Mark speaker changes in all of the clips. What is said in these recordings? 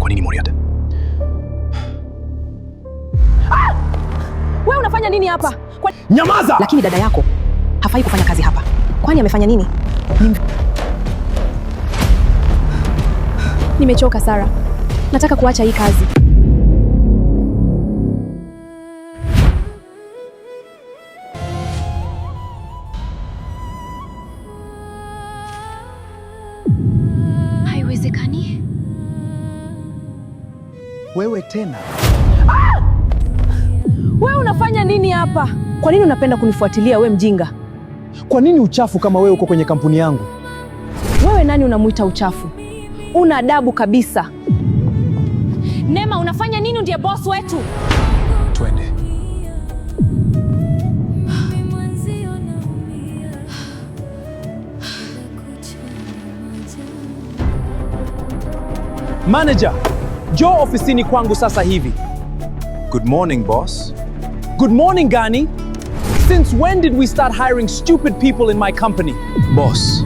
Speaker 1: kwa nini Moriat?
Speaker 2: Wewe unafanya nini hapa?
Speaker 1: Nyamaza!
Speaker 2: Lakini dada yako hafai kufanya kazi hapa. Kwani amefanya nini? Nimechoka Sara. Nataka kuacha hii kazi. Haiwezekani.
Speaker 1: Wewe tena.
Speaker 2: Wewe unafanya nini hapa? Kwa nini unapenda kunifuatilia we mjinga?
Speaker 1: Kwa nini uchafu kama wewe uko kwenye kampuni yangu?
Speaker 2: Wewe nani unamuita uchafu? Una adabu kabisa. Nema, unafanya nini? Ndiye boss wetu.
Speaker 1: Twende. Manager, njoo ofisini kwangu sasa hivi.
Speaker 3: Good morning, boss.
Speaker 1: Good morning, Gani. Since when did we start hiring stupid people in my company?
Speaker 3: Boss,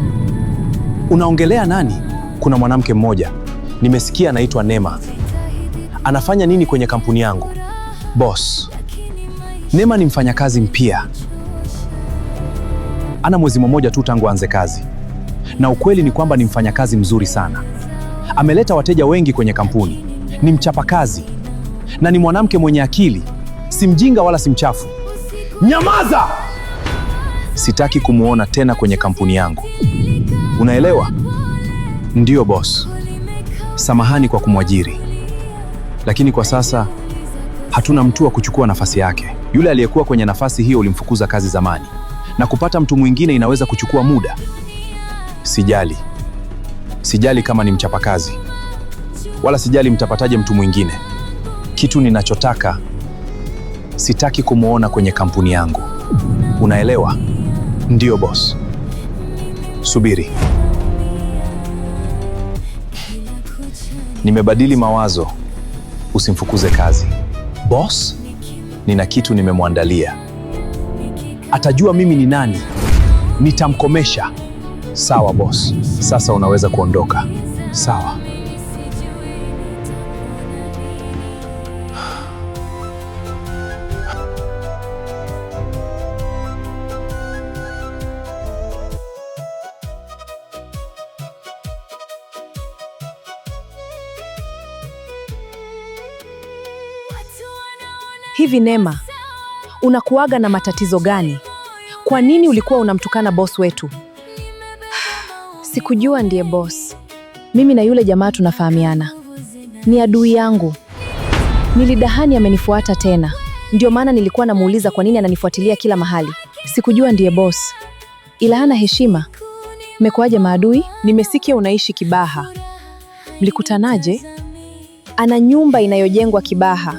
Speaker 3: unaongelea nani? Kuna mwanamke mmoja nimesikia anaitwa Nema. Anafanya nini kwenye kampuni yangu? Boss, Nema ni mfanyakazi mpya. Ana mwezi mmoja tu tangu aanze kazi, na ukweli ni kwamba ni mfanyakazi mzuri sana. Ameleta wateja wengi kwenye kampuni. Ni mchapakazi na ni mwanamke mwenye akili, si mjinga wala si mchafu.
Speaker 1: Nyamaza!
Speaker 3: Sitaki kumuona tena kwenye kampuni yangu. Unaelewa? Ndiyo boss. Samahani kwa kumwajiri, lakini kwa sasa hatuna mtu wa kuchukua nafasi yake. Yule aliyekuwa kwenye nafasi hiyo ulimfukuza kazi zamani, na kupata mtu mwingine inaweza kuchukua muda. Sijali kama ni mchapakazi, wala sijali mtapataje mtu mwingine. Kitu ninachotaka, sitaki kumuona kwenye kampuni yangu. Unaelewa? Ndiyo boss. Subiri. Nimebadili mawazo. Usimfukuze kazi. Boss, nina kitu nimemwandalia. Atajua mimi ni nani. Nitamkomesha. Sawa boss. Sasa unaweza kuondoka. Sawa.
Speaker 2: Hivi Nema, unakuaga na matatizo gani? Kwa nini ulikuwa unamtukana boss wetu? Sikujua ndiye boss. Mimi na yule jamaa tunafahamiana. Ni adui yangu. Nilidhani amenifuata tena. Ndio maana nilikuwa namuuliza kwa nini ananifuatilia kila mahali. Sikujua ndiye boss. Ila hana heshima. Mmekuaje maadui? Nimesikia unaishi Kibaha. Mlikutanaje? Ana nyumba inayojengwa Kibaha.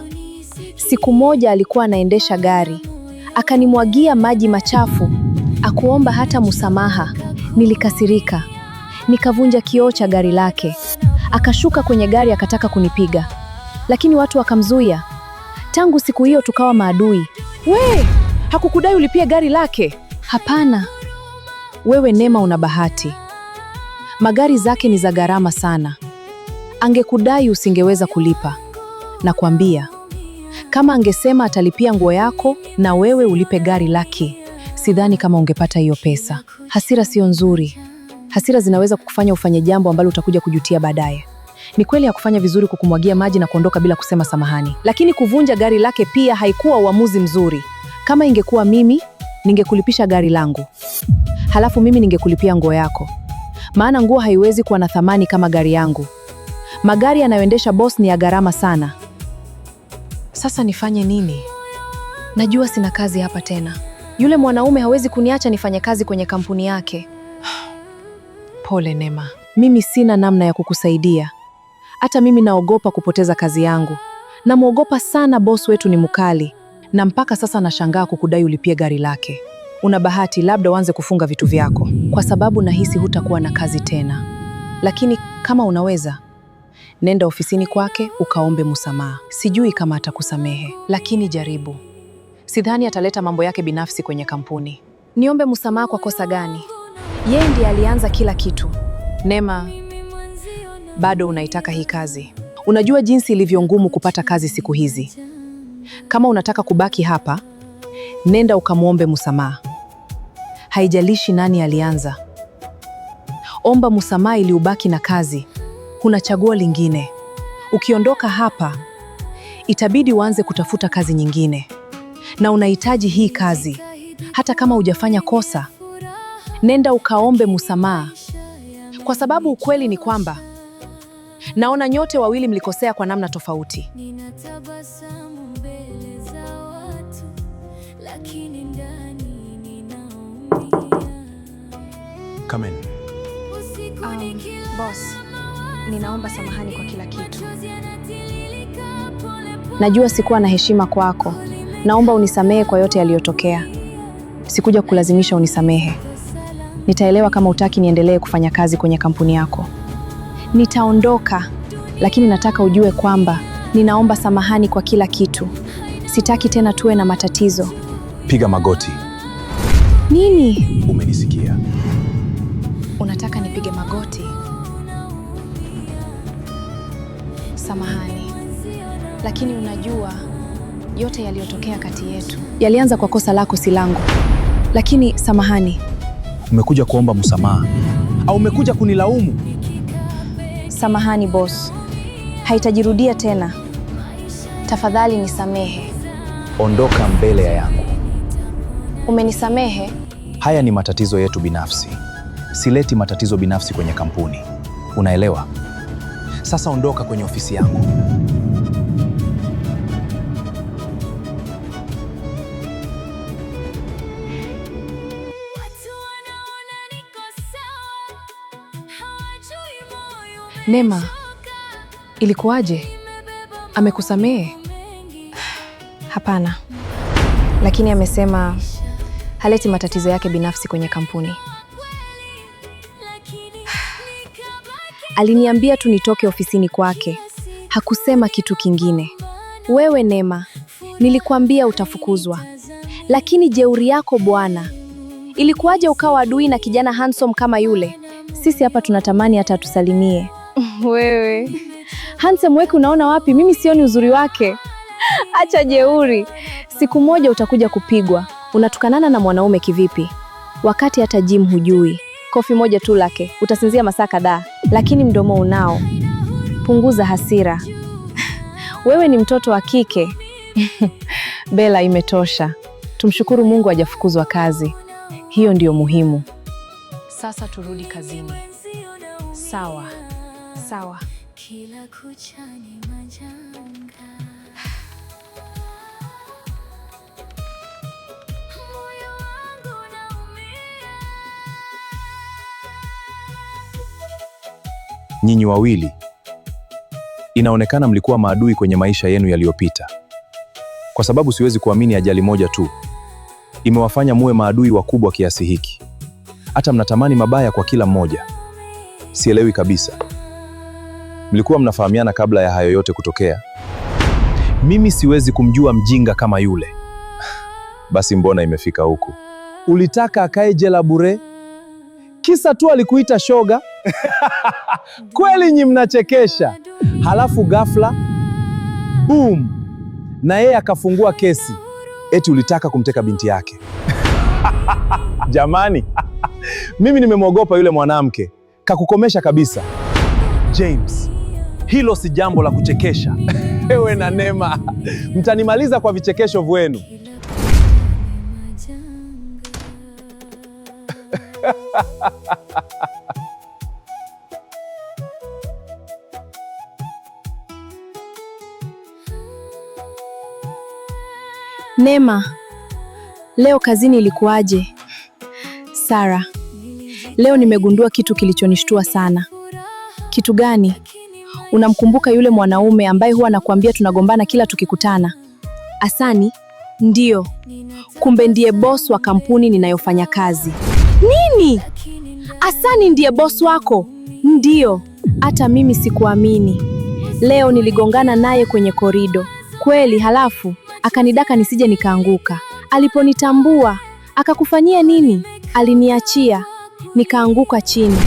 Speaker 2: Siku moja alikuwa anaendesha gari, akanimwagia maji machafu, akuomba hata msamaha. Nilikasirika, nikavunja kioo cha gari lake. Akashuka kwenye gari akataka kunipiga, lakini watu wakamzuia. Tangu siku hiyo tukawa maadui. We, hakukudai ulipie gari lake? Hapana. Wewe Nema una bahati. Magari zake ni za gharama sana. Angekudai usingeweza kulipa. Nakwambia, kama angesema atalipia nguo yako na wewe ulipe gari lake, sidhani kama ungepata hiyo pesa. Hasira sio nzuri. Hasira zinaweza kukufanya ufanye jambo ambalo utakuja kujutia baadaye. Ni kweli hakufanya vizuri kukumwagia maji na kuondoka bila kusema samahani, lakini kuvunja gari lake pia haikuwa uamuzi mzuri. Kama ingekuwa mimi, ningekulipisha gari langu, halafu mimi ningekulipia nguo yako, maana nguo haiwezi kuwa na thamani kama gari yangu. Magari yanayoendesha boss ni ya gharama sana. Sasa nifanye nini? Najua sina kazi hapa tena. Yule mwanaume hawezi kuniacha nifanye kazi kwenye kampuni yake. Pole Nema. Mimi sina namna ya kukusaidia. Hata mimi naogopa kupoteza kazi yangu. Namwogopa sana, boss wetu ni mkali. Na mpaka sasa nashangaa kukudai ulipie gari lake. Una bahati, labda uanze kufunga vitu vyako, kwa sababu nahisi hutakuwa na kazi tena. Lakini kama unaweza, nenda ofisini kwake ukaombe msamaha. Sijui kama atakusamehe, lakini jaribu. Sidhani ataleta mambo yake binafsi kwenye kampuni. Niombe msamaha kwa kosa gani? Yeye ndiye alianza kila kitu. Nema, bado unaitaka hii kazi? Unajua jinsi ilivyo ngumu kupata kazi siku hizi. Kama unataka kubaki hapa, nenda ukamwombe msamaha. Haijalishi nani alianza. Omba msamaha ili ubaki na kazi. Huna chaguo lingine. Ukiondoka hapa, itabidi uanze kutafuta kazi nyingine. Na unahitaji hii kazi. Hata kama hujafanya kosa, nenda ukaombe msamaha. Kwa sababu ukweli ni kwamba naona nyote wawili mlikosea kwa namna tofauti.
Speaker 3: Come in.
Speaker 2: Boss, ninaomba samahani kwa kila kitu. Najua sikuwa na heshima kwako. Naomba unisamehe kwa yote yaliyotokea. Sikuja kulazimisha unisamehe. Nitaelewa kama utaki niendelee kufanya kazi kwenye kampuni yako. Nitaondoka, lakini nataka ujue kwamba ninaomba samahani kwa kila kitu. Sitaki tena tuwe na matatizo.
Speaker 3: Piga magoti.
Speaker 2: Nini?
Speaker 3: Umenisikia?
Speaker 2: Unataka nipige magoti? Samahani. Lakini unajua yote yaliyotokea kati yetu yalianza kwa kosa lako, si langu. Lakini samahani.
Speaker 3: Umekuja kuomba msamaha au umekuja kunilaumu?
Speaker 2: Samahani boss. Haitajirudia tena. Tafadhali nisamehe.
Speaker 3: Ondoka mbele ya yangu.
Speaker 2: Umenisamehe?
Speaker 3: Haya ni matatizo yetu binafsi. Sileti matatizo binafsi kwenye kampuni. Unaelewa? Sasa ondoka kwenye ofisi yangu.
Speaker 2: Neema, ilikuwaje? Amekusamehe? Hapana. Lakini amesema haleti matatizo yake binafsi kwenye kampuni. Aliniambia tu nitoke ofisini kwake. Hakusema kitu kingine. Wewe Neema, nilikuambia utafukuzwa. Lakini jeuri yako bwana. Ilikuwaje ukawa adui na kijana handsome kama yule? Sisi hapa tunatamani hata tusalimie. Wewe handsome weke unaona wapi? Mimi sioni uzuri wake. Acha jeuri. Siku moja utakuja kupigwa. Unatukanana na mwanaume kivipi? Wakati hata gym hujui. Kofi moja tu lake utasinzia masaa kadhaa. Lakini mdomo unao. Punguza hasira. Wewe ni mtoto wa kike. Bella, imetosha. Tumshukuru Mungu hajafukuzwa kazi. Hiyo ndiyo muhimu. Sasa turudi kazini. Sawa. Sawa. Kila kucha ni majanga. Moyo wangu unaumia.
Speaker 3: Nyinyi wawili, inaonekana mlikuwa maadui kwenye maisha yenu yaliyopita. Kwa sababu siwezi kuamini ajali moja tu imewafanya muwe maadui wakubwa kiasi hiki. Hata mnatamani mabaya kwa kila mmoja. Sielewi kabisa. Mlikuwa mnafahamiana kabla ya hayo yote kutokea? Mimi siwezi kumjua mjinga kama yule. Basi mbona imefika huku?
Speaker 1: Ulitaka akae jela bure? Kisa tu alikuita shoga? Kweli nyi mnachekesha. Halafu ghafla boom, na yeye akafungua kesi. Eti ulitaka kumteka binti yake. Jamani, mimi nimemwogopa yule mwanamke. Kakukomesha kabisa. James, hilo si jambo la kuchekesha. Ewe na Neema, mtanimaliza kwa vichekesho vyenu.
Speaker 2: Neema, leo kazini ilikuwaje? Sara, leo nimegundua kitu kilichonishtua sana. Kitu gani? Unamkumbuka yule mwanaume ambaye huwa anakuambia tunagombana kila tukikutana? Asani? Ndiyo. Kumbe ndiye boss wa kampuni ninayofanya kazi. Nini? Asani ndiye boss wako? Ndiyo. Hata mimi sikuamini. Leo niligongana naye kwenye korido. Kweli, halafu akanidaka nisije nikaanguka. Aliponitambua, akakufanyia nini? Aliniachia, nikaanguka chini.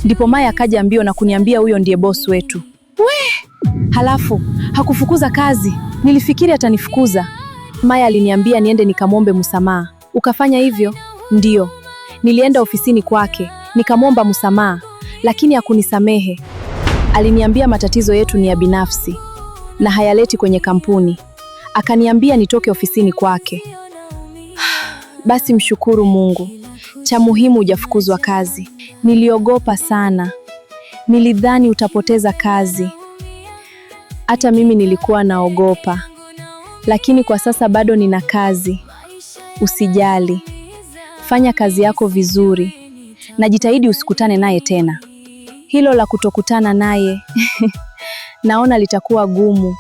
Speaker 2: Ndipo Maya akaja mbio na kuniambia huyo ndiye boss wetu. We! Halafu hakufukuza kazi. Nilifikiri atanifukuza. Maya aliniambia niende nikamwombe msamaha. Ukafanya hivyo? Ndiyo. Nilienda ofisini kwake, nikamwomba msamaha, lakini hakunisamehe. Aliniambia matatizo yetu ni ya binafsi na hayaleti kwenye kampuni. Akaniambia nitoke ofisini kwake. Basi mshukuru Mungu. Cha muhimu hujafukuzwa kazi. Niliogopa sana. Nilidhani utapoteza kazi. Hata mimi nilikuwa naogopa. Lakini kwa sasa bado nina kazi. Usijali. Fanya kazi yako vizuri. Na jitahidi usikutane naye tena. Hilo la kutokutana naye naona litakuwa gumu.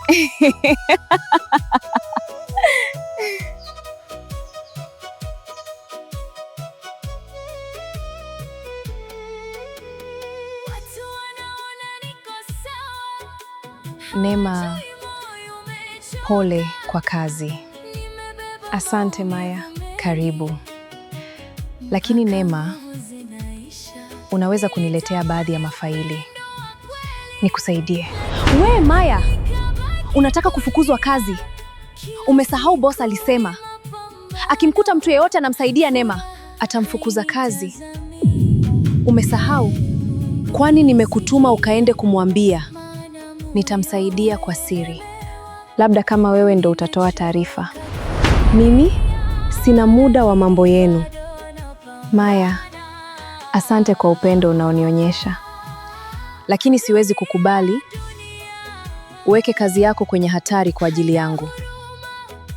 Speaker 2: Neema, pole kwa kazi.
Speaker 4: Asante Maya.
Speaker 2: Karibu. Lakini Neema, unaweza kuniletea baadhi ya mafaili nikusaidie? We Maya, unataka kufukuzwa kazi? Umesahau boss alisema akimkuta mtu yeyote anamsaidia Neema atamfukuza kazi. Umesahau? Kwani nimekutuma ukaende kumwambia? Nitamsaidia kwa siri.
Speaker 4: Labda kama wewe ndo utatoa taarifa. Mimi sina muda wa mambo yenu. Maya, asante kwa upendo unaonionyesha.
Speaker 2: Lakini siwezi kukubali uweke kazi yako kwenye hatari kwa ajili yangu.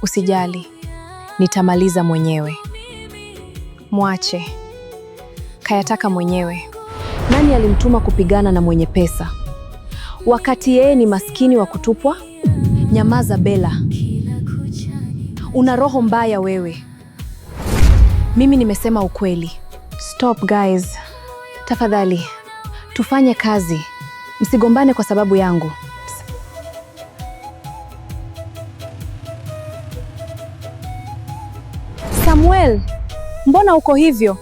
Speaker 2: Usijali, nitamaliza mwenyewe. Mwache. Kayataka mwenyewe. Nani alimtuma kupigana na mwenye pesa wakati yeye ni maskini wa kutupwa? Nyamaza Bella. Una roho mbaya wewe. Mimi nimesema ukweli.
Speaker 4: Stop guys.
Speaker 2: Tafadhali, tufanye kazi. Msigombane kwa sababu yangu. Samuel, mbona uko hivyo?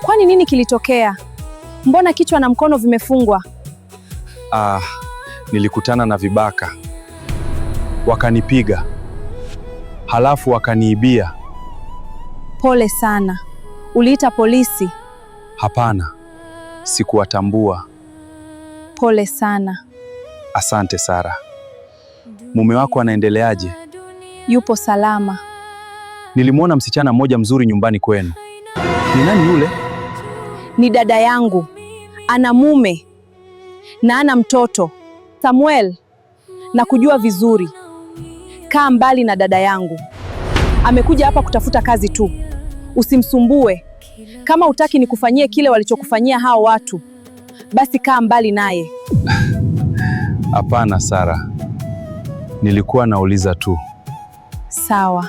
Speaker 2: Kwani nini kilitokea? Mbona kichwa na mkono vimefungwa?
Speaker 3: Nilikutana na vibaka. Wakanipiga. Halafu wakaniibia.
Speaker 2: Pole sana. Uliita polisi?
Speaker 3: Hapana. Sikuwatambua.
Speaker 2: Pole sana.
Speaker 3: Asante Sara. Mume wako anaendeleaje?
Speaker 2: Yupo salama.
Speaker 3: Nilimwona msichana mmoja mzuri nyumbani kwenu. Ni nani yule?
Speaker 2: Ni dada yangu. Ana mume na ana mtoto. Samuel, nakujua vizuri. Kaa mbali na dada yangu. Amekuja hapa kutafuta kazi tu. Usimsumbue. Kama utaki nikufanyie kile walichokufanyia hao watu, basi kaa mbali naye.
Speaker 3: Hapana Sara. Nilikuwa nauliza tu.
Speaker 2: Sawa.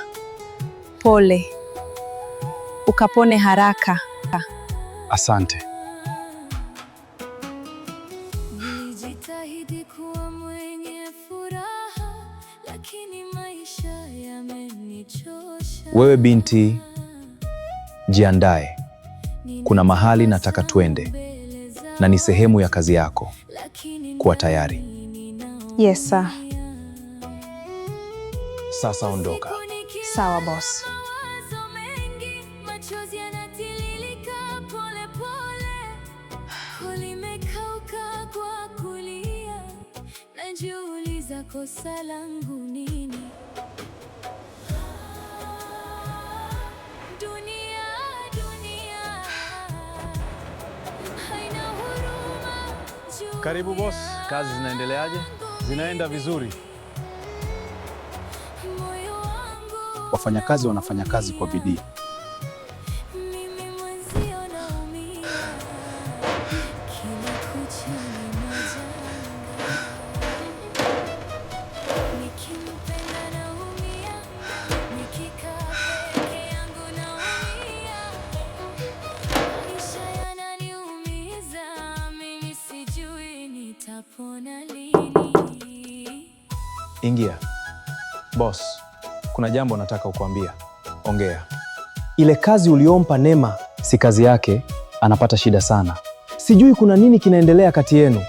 Speaker 2: Pole. Ukapone haraka.
Speaker 3: Asante.
Speaker 5: Nilijitahidi kuwa mwenye furaha, lakini maisha yamenichosha.
Speaker 3: Wewe binti, jiandae. Kuna mahali nataka twende, na ni sehemu ya kazi yako. Kuwa tayari.
Speaker 4: Yes sir.
Speaker 3: Sasa ondoka.
Speaker 4: Sawa boss.
Speaker 5: Machozi yanatiririka pole pole, limekauka kwa kulia, najiuliza kosa langu nini? Dunia haina huruma.
Speaker 6: Karibu boss, kazi zinaendeleaje? Zinaenda vizuri.
Speaker 3: Wafanyakazi wanafanya kazi kwa bidii. Ingia. Boss, kuna jambo nataka kukuambia. Ongea.
Speaker 1: Ile kazi uliompa Neema si kazi yake, anapata shida sana. Sijui kuna nini kinaendelea kati yenu,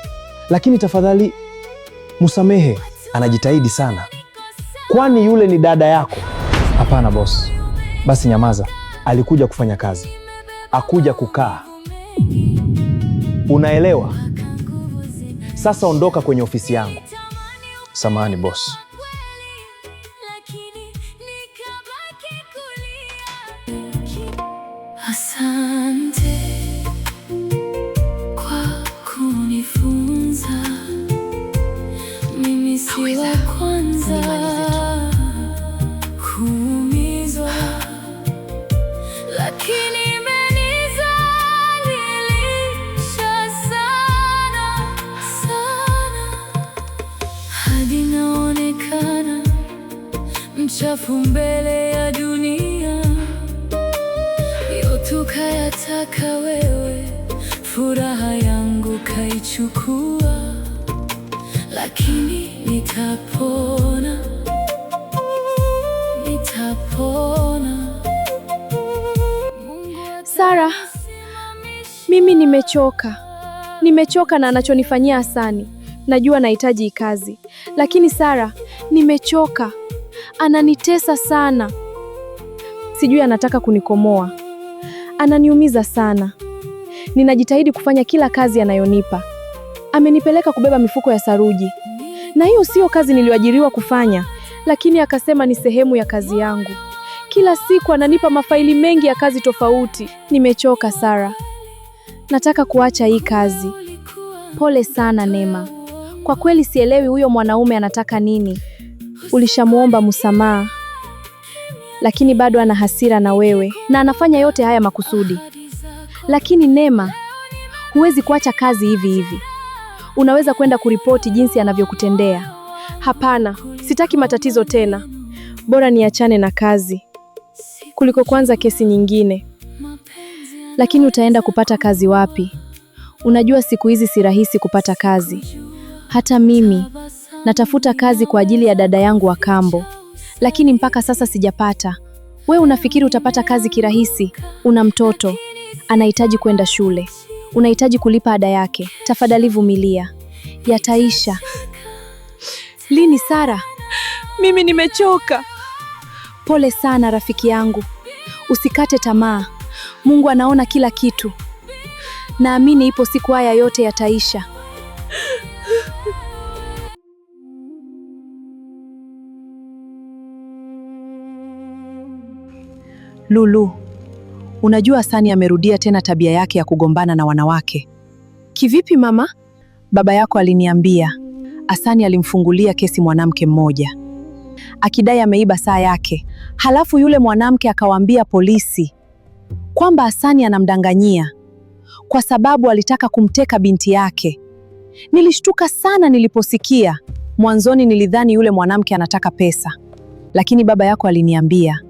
Speaker 1: lakini tafadhali msamehe. anajitahidi sana. Kwani yule ni dada yako? Hapana boss. Basi nyamaza. Alikuja kufanya kazi, akuja kukaa. Unaelewa? Sasa ondoka kwenye ofisi yangu.
Speaker 3: Samahani boss.
Speaker 5: Asante kwa kunifunza. Mimi si wa kwanza kuumizwa, lakini imenizalisha sana sana, hadi naonekana mchafu mbele ya dunia. Yote ukayataka wewe, furaha yangu kaichukua, lakini nitapona, nitapona.
Speaker 4: Sara, mimi nimechoka na anachonifanyia Hasani. Najua nahitaji hii kazi, lakini Sara, nimechoka. Ananitesa sana. Sijui anataka kunikomoa. Ananiumiza sana. Ninajitahidi kufanya kila kazi anayonipa. Amenipeleka kubeba mifuko ya saruji, na hiyo sio kazi niliyoajiriwa kufanya, lakini akasema ni sehemu ya kazi yangu. Kila siku ananipa mafaili mengi ya kazi tofauti. Nimechoka Sara. Nataka kuacha hii kazi. Pole sana Neema. Kwa kweli sielewi huyo mwanaume anataka nini. Ulishamuomba msamaha, lakini bado ana hasira na wewe na anafanya yote haya makusudi. Lakini Neema, huwezi kuacha kazi hivi hivi. Unaweza kwenda kuripoti jinsi anavyokutendea. Hapana, sitaki matatizo tena. Bora niachane na kazi kuliko kuanza kesi nyingine. Lakini utaenda kupata kazi wapi? Unajua siku hizi si rahisi kupata kazi. Hata mimi natafuta kazi kwa ajili ya dada yangu wa kambo, lakini mpaka sasa sijapata. We unafikiri utapata kazi kirahisi? Una mtoto, anahitaji kwenda shule, unahitaji kulipa ada yake. Tafadhali vumilia, yataisha. Lini Sara? Mimi nimechoka. Pole sana rafiki yangu, usikate tamaa. Mungu anaona kila kitu. Naamini ipo siku haya yote yataisha.
Speaker 2: Lulu, unajua Hasani amerudia tena tabia yake ya kugombana na wanawake.
Speaker 4: Kivipi mama?
Speaker 2: Baba yako aliniambia Hasani alimfungulia kesi mwanamke mmoja akidai ameiba saa yake. Halafu yule mwanamke akawaambia polisi kwamba Hasani anamdanganyia kwa sababu alitaka kumteka binti yake. Nilishtuka sana niliposikia. Mwanzoni nilidhani yule mwanamke anataka pesa, lakini baba yako aliniambia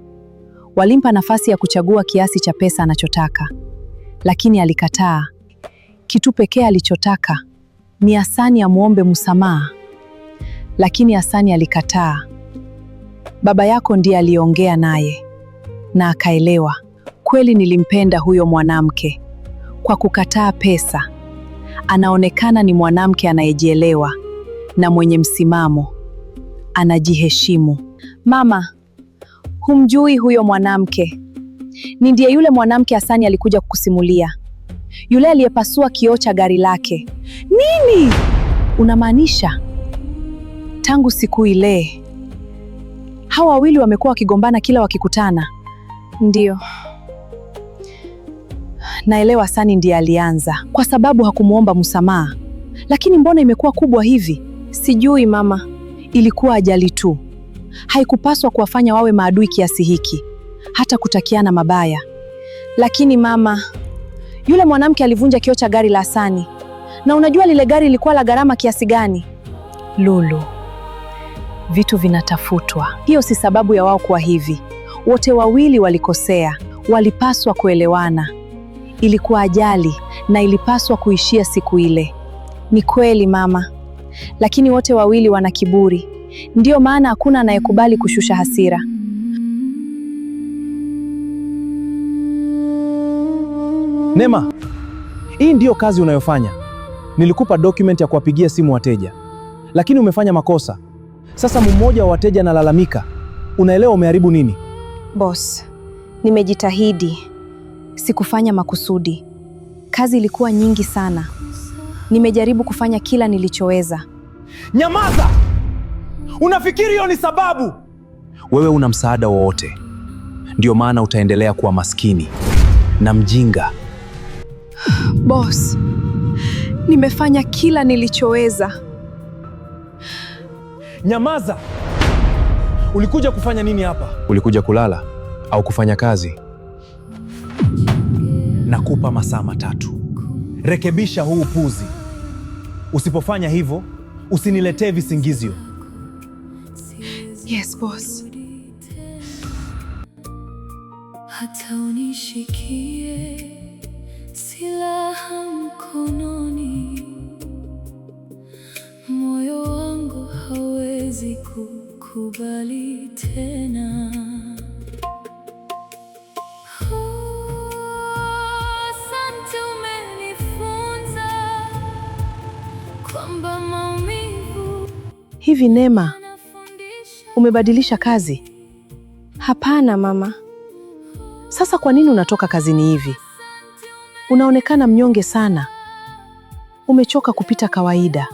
Speaker 2: walimpa nafasi ya kuchagua kiasi cha pesa anachotaka, lakini alikataa. Kitu pekee alichotaka ni Hasani amuombe msamaha, lakini Hasani alikataa. Baba yako ndiye aliongea naye na akaelewa. Kweli nilimpenda huyo mwanamke kwa kukataa pesa. Anaonekana ni mwanamke anayejielewa na mwenye msimamo, anajiheshimu. Mama, humjui huyo mwanamke. Ni ndiye yule mwanamke Hasani alikuja kukusimulia, yule aliyepasua kioo cha gari lake. Nini unamaanisha? Tangu siku ile hawa wawili wamekuwa wakigombana kila wakikutana.
Speaker 4: Ndiyo,
Speaker 2: naelewa Hasani ndiye alianza kwa sababu hakumuomba msamaha, lakini mbona imekuwa kubwa hivi?
Speaker 4: sijui mama.
Speaker 2: Ilikuwa ajali tu, haikupaswa kuwafanya wawe maadui kiasi hiki, hata kutakiana mabaya.
Speaker 4: Lakini mama,
Speaker 2: yule mwanamke alivunja kioo cha gari la Hasani, na unajua lile gari lilikuwa la gharama kiasi gani? Lulu, vitu vinatafutwa. Hiyo si sababu ya wao kuwa hivi. Wote wawili walikosea, walipaswa kuelewana. Ilikuwa ajali na ilipaswa kuishia siku ile.
Speaker 4: Ni kweli mama,
Speaker 2: lakini wote wawili wana kiburi. Ndiyo maana hakuna anayekubali kushusha hasira.
Speaker 1: Neema, hii ndiyo kazi unayofanya. Nilikupa document ya kuwapigia simu wateja, lakini umefanya makosa. Sasa mmoja wa wateja analalamika, unaelewa umeharibu nini?
Speaker 2: Boss, nimejitahidi. Sikufanya makusudi. Kazi ilikuwa nyingi sana. Nimejaribu kufanya kila nilichoweza.
Speaker 1: Nyamaza! Unafikiri hiyo ni sababu?
Speaker 3: Wewe una msaada wowote, ndio maana utaendelea kuwa maskini na mjinga.
Speaker 4: Boss, nimefanya kila nilichoweza.
Speaker 1: Nyamaza! Ulikuja kufanya nini hapa?
Speaker 3: Ulikuja kulala au kufanya kazi?
Speaker 1: Nakupa masaa 3. Rekebisha huu upuzi. Usipofanya hivyo, usiniletee visingizio.
Speaker 4: Yes, boss.
Speaker 5: Hata unishikie silaha mkononi, moyo wangu hawezi kukubali tena. Asante, umenifunza kwamba maumivu.
Speaker 2: Hivi Neema, umebadilisha kazi?
Speaker 4: Hapana mama.
Speaker 2: Sasa kwa nini unatoka kazini hivi? Unaonekana mnyonge sana. Umechoka kupita kawaida.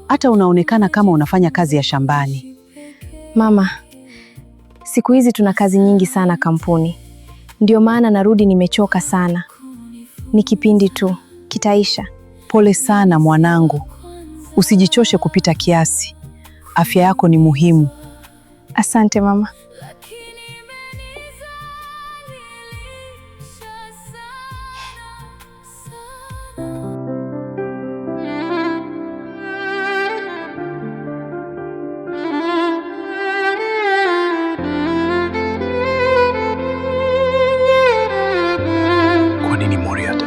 Speaker 2: Hata unaonekana kama unafanya kazi ya shambani.
Speaker 4: Mama, siku hizi tuna kazi nyingi sana kampuni. Ndio maana narudi nimechoka sana. Ni kipindi tu, kitaisha.
Speaker 2: Pole sana mwanangu. Usijichoshe kupita kiasi. Afya yako ni muhimu.
Speaker 4: Asante mama.
Speaker 3: Kwa nini Moriat?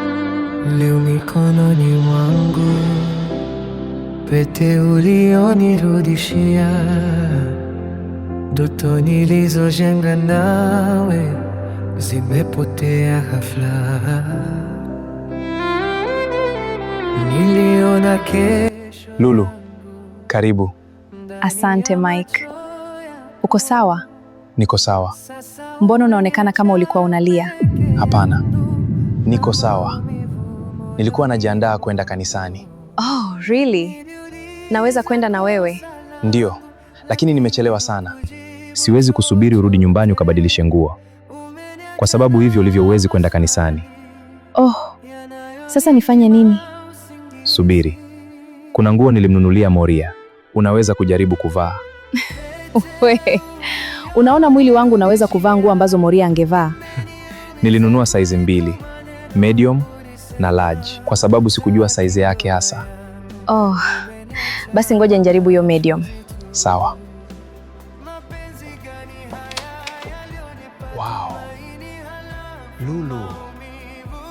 Speaker 7: Leo mikononi mwangu pete ulionirudishia, ndoto nilizojenga nawe zimepotea ghafla. Niliona kesho.
Speaker 3: Lulu, karibu.
Speaker 2: Asante Mike. Uko sawa?
Speaker 3: Niko sawa.
Speaker 2: Mbona unaonekana kama ulikuwa unalia?
Speaker 3: Hapana, niko sawa. Nilikuwa najiandaa kwenda kanisani.
Speaker 2: Oh, really? Naweza kwenda na wewe?
Speaker 3: Ndiyo, lakini nimechelewa sana. Siwezi kusubiri urudi nyumbani ukabadilishe nguo. Kwa sababu hivyo ulivyo huwezi kwenda kanisani.
Speaker 2: Oh, sasa nifanye nini?
Speaker 3: Subiri. Kuna nguo nilimnunulia Moria. Unaweza kujaribu kuvaa.
Speaker 2: We, unaona mwili wangu unaweza kuvaa nguo ambazo Moria angevaa?
Speaker 3: Nilinunua saizi 2, medium na large, kwa sababu sikujua saizi yake hasa.
Speaker 2: Oh, basi ngoja njaribu hiyo medium.
Speaker 3: Sawa. Wow. Lulu,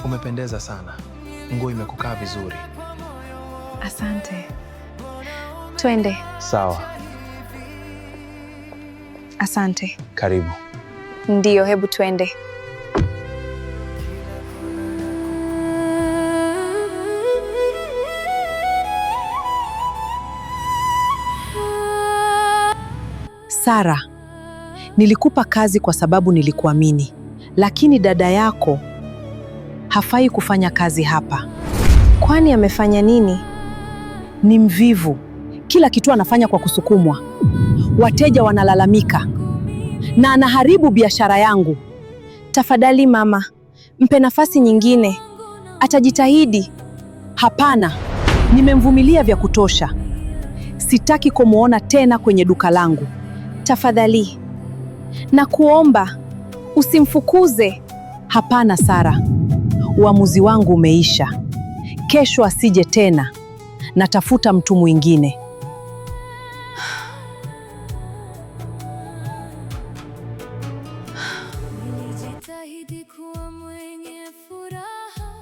Speaker 3: umependeza sana. Nguo imekukaa vizuri.
Speaker 2: Asante. Twende.
Speaker 3: Sawa.
Speaker 2: Asante.
Speaker 3: Karibu.
Speaker 2: Ndiyo, hebu twende. Sara, nilikupa kazi kwa sababu nilikuamini, lakini dada yako hafai kufanya kazi hapa.
Speaker 4: Kwani amefanya nini?
Speaker 2: Ni mvivu. Kila kitu anafanya kwa kusukumwa. Wateja wanalalamika na anaharibu biashara yangu.
Speaker 4: Tafadhali mama, mpe nafasi nyingine. Atajitahidi.
Speaker 2: Hapana, nimemvumilia vya kutosha. Sitaki kumuona tena kwenye duka langu.
Speaker 4: Tafadhali. Na kuomba, usimfukuze.
Speaker 2: Hapana Sara, uamuzi wangu umeisha. Kesho asije tena. Natafuta mtu mwingine.
Speaker 5: Nilijitahidi kuwa mwenye furaha,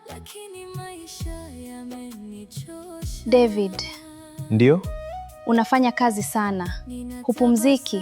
Speaker 5: lakini maisha yamenichosha.
Speaker 4: David,
Speaker 3: Ndiyo?
Speaker 4: unafanya kazi sana. Hupumziki.